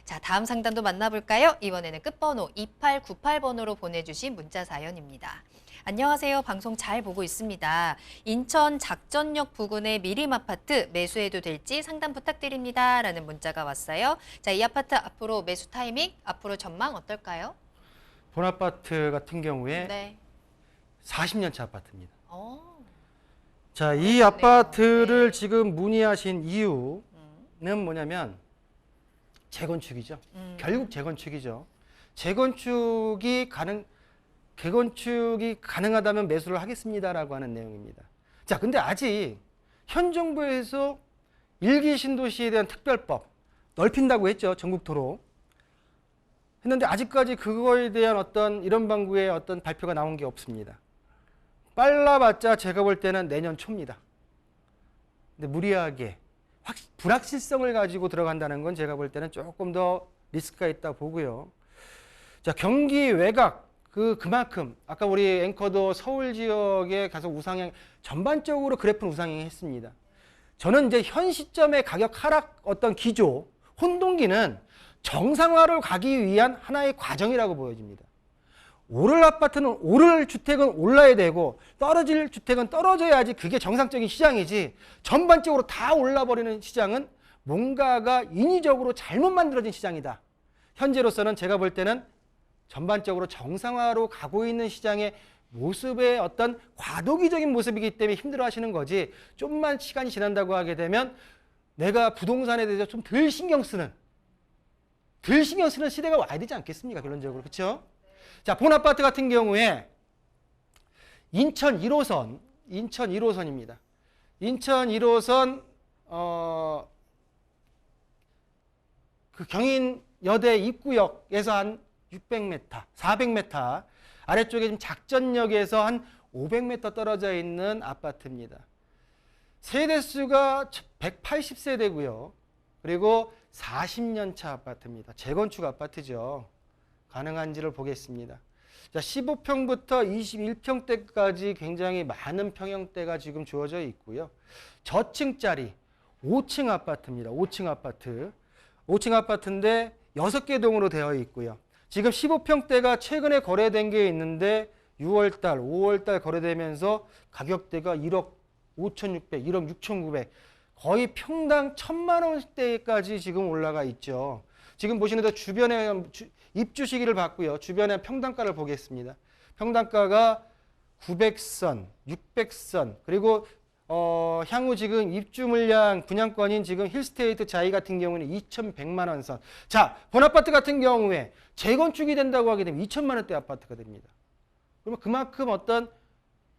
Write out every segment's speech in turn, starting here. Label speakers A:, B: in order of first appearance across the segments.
A: 자, 다음 상담도 만나볼까요? 이번에는 끝번호 2898번으로 보내주신 문자 사연입니다. 안녕하세요. 방송 잘 보고 있습니다. 인천 작전역 부근의 미림 아파트 매수해도 될지 상담 부탁드립니다. 라는 문자가 왔어요. 자, 이 아파트 앞으로 매수 타이밍, 앞으로 전망 어떨까요?
B: 본 아파트 같은 경우에
A: 네.
B: 40년 차 아파트입니다. 자, 이
A: 그렇네요.
B: 아파트를
A: 네.
B: 지금 문의하신 이유는 뭐냐면 재건축이죠. 결국 재건축이죠. 개건축이 가능하다면 매수를 하겠습니다라고 하는 내용입니다. 자, 근데 아직 현 정부에서 일기 신도시에 대한 특별법 넓힌다고 했죠. 전국토로. 했는데 아직까지 그거에 대한 어떤 이런 방구의 어떤 발표가 나온 게 없습니다. 빨라봤자 제가 볼 때는 내년 초입니다. 근데 무리하게 불확실성을 가지고 들어간다는 건 제가 볼 때는 조금 더 리스크가 있다 보고요. 자, 경기 외곽 그만큼 아까 우리 앵커도 서울 지역에 가서 우상향 전반적으로 그래프는 우상향했습니다. 저는 이제 현 시점의 가격 하락 어떤 기조 혼동기는 정상화로 가기 위한 하나의 과정이라고 보여집니다. 오를 주택은 올라야 되고 떨어질 주택은 떨어져야지 그게 정상적인 시장이지, 전반적으로 다 올라버리는 시장은 뭔가가 인위적으로 잘못 만들어진 시장이다. 현재로서는 제가 볼 때는 전반적으로 정상화로 가고 있는 시장의 모습의 어떤 과도기적인 모습이기 때문에 힘들어하시는 거지, 좀만 시간이 지난다고 하게 되면 내가 부동산에 대해서 좀 덜 신경 쓰는 시대가 와야 되지 않겠습니까? 결론적으로. 그렇죠? 자, 본 아파트 같은 경우에 인천 1호선입니다. 인천 1호선 그 경인여대 입구역에서 한 600m, 400m 아래쪽에 지금 작전역에서 한 500m 떨어져 있는 아파트입니다. 세대수가 180세대고요. 그리고 40년 차 아파트입니다. 재건축 아파트죠. 가능한지를 보겠습니다. 자, 15평부터 21평대까지 굉장히 많은 평형대가 지금 주어져 있고요. 저층짜리 5층 아파트입니다. 5층 아파트. 5층 아파트인데 6개 동으로 되어 있고요. 지금 15평대가 최근에 거래된 게 있는데 6월달, 5월달 거래되면서 가격대가 1억 5,600, 1억 6,900, 거의 평당 1,000만 원대까지 지금 올라가 있죠. 지금 보시는 데 주변에 입주 시기를 봤고요. 주변에 평당가를 보겠습니다. 평당가가 900선, 600선, 그리고 향후 지금 입주 물량 분양권인 지금 힐스테이트 자이 같은 경우는 2,100만 원 선. 자, 본 아파트 같은 경우에 재건축이 된다고 하게 되면 2천만 원대 아파트가 됩니다. 그러면 그만큼 어떤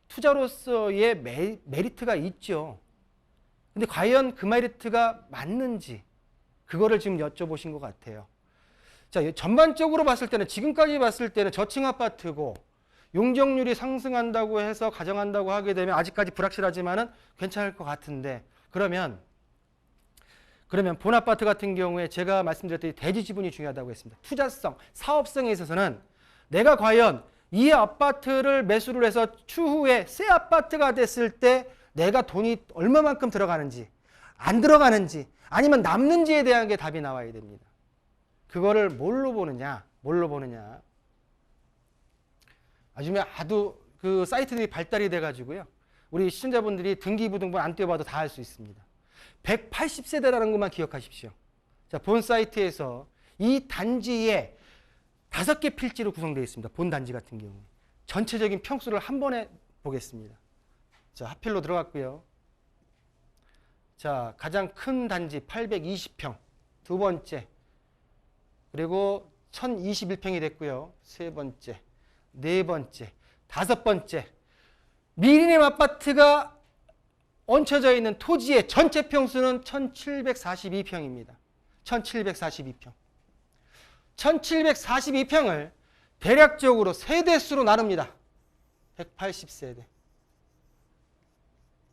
B: 투자로서의 메리트가 있죠. 근데 과연 그 메리트가 맞는지 그거를 지금 여쭤보신 것 같아요. 자, 전반적으로 봤을 때는, 지금까지 봤을 때는 저층 아파트고 용적률이 상승한다고 해서 가정한다고 하게 되면 아직까지 불확실하지만은 괜찮을 것 같은데, 그러면 본 아파트 같은 경우에 제가 말씀드렸듯이 대지 지분이 중요하다고 했습니다. 투자성, 사업성에 있어서는 내가 과연 이 아파트를 매수를 해서 추후에 새 아파트가 됐을 때 내가 돈이 얼마만큼 들어가는지, 안 들어가는지, 아니면 남는지에 대한 게 답이 나와야 됩니다. 그거를 뭘로 보느냐? 요즘에 아주 그 사이트들이 발달이 돼가지고요. 우리 시청자분들이 등기부등본 안 떼어봐도 다 알 수 있습니다. 180세대라는 것만 기억하십시오. 자, 본 사이트에서 이 단지에 5개 필지로 구성되어 있습니다. 본 단지 같은 경우에. 전체적인 평수를 한 번에 보겠습니다. 자, 하필로 들어갔고요. 자, 가장 큰 단지 820평. 두 번째. 그리고 1021평이 됐고요. 세 번째. 네 번째. 다섯 번째. 미리님 아파트가 얹혀져 있는 토지의 전체 평수는 1742평입니다. 1742평. 1742평을 대략적으로 세대수로 나눕니다. 180세대.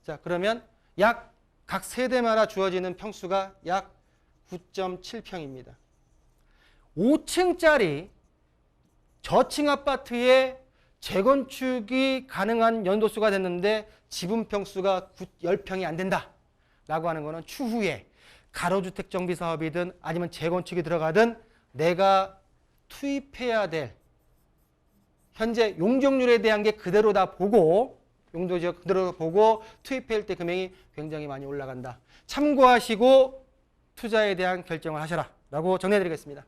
B: 자, 그러면 약 각 세대마다 주어지는 평수가 약 9.7평입니다. 5층짜리 저층 아파트의 재건축이 가능한 연도수가 됐는데 지분 평수가 10평이 안 된다 라고 하는 것은 추후에 가로주택 정비 사업이든 아니면 재건축이 들어가든 내가 투입해야 될 현재 용적률에 대한 게 그대로 다 보고 용도지역 그대로 보고 투입할 때 금액이 굉장히 많이 올라간다. 참고하시고 투자에 대한 결정을 하셔라 라고 정리해 드리겠습니다.